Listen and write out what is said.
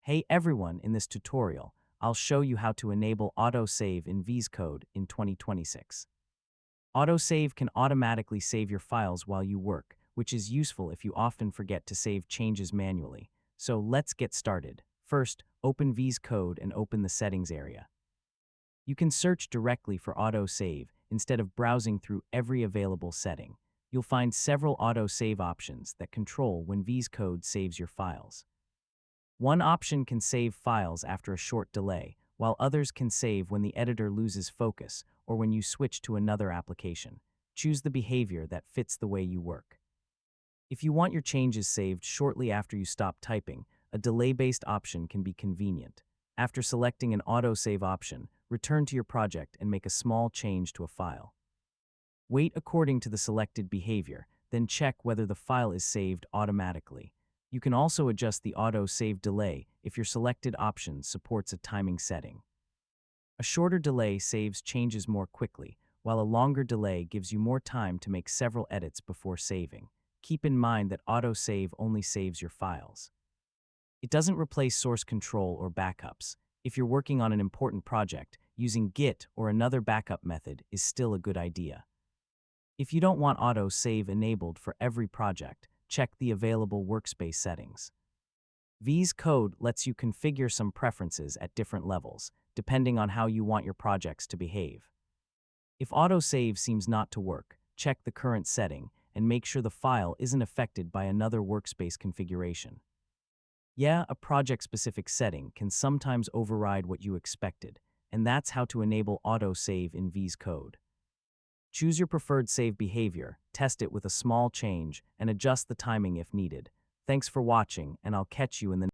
Hey everyone, in this tutorial, I'll show you how to enable autosave in VS Code in 2026. Autosave can automatically save your files while you work, which is useful if you often forget to save changes manually. So let's get started. First, open VS Code and open the settings area. You can search directly for autosave instead of browsing through every available setting. You'll find several autosave options that control when VS Code saves your files. One option can save files after a short delay, while others can save when the editor loses focus or when you switch to another application. Choose the behavior that fits the way you work. If you want your changes saved shortly after you stop typing, a delay-based option can be convenient. After selecting an autosave option, return to your project and make a small change to a file. Wait according to the selected behavior, then check whether the file is saved automatically. You can also adjust the auto-save delay if your selected option supports a timing setting. A shorter delay saves changes more quickly, while a longer delay gives you more time to make several edits before saving. Keep in mind that auto-save only saves your files. It doesn't replace source control or backups. If you're working on an important project, using Git or another backup method is still a good idea. If you don't want auto-save enabled for every project, check the available workspace settings. VS Code lets you configure some preferences at different levels, depending on how you want your projects to behave. If autosave seems not to work, check the current setting and make sure the file isn't affected by another workspace configuration. Yeah, a project-specific setting can sometimes override what you expected, and that's how to enable autosave in VS Code. Choose your preferred save behavior, test it with a small change, and adjust the timing if needed. Thanks for watching, and I'll catch you in the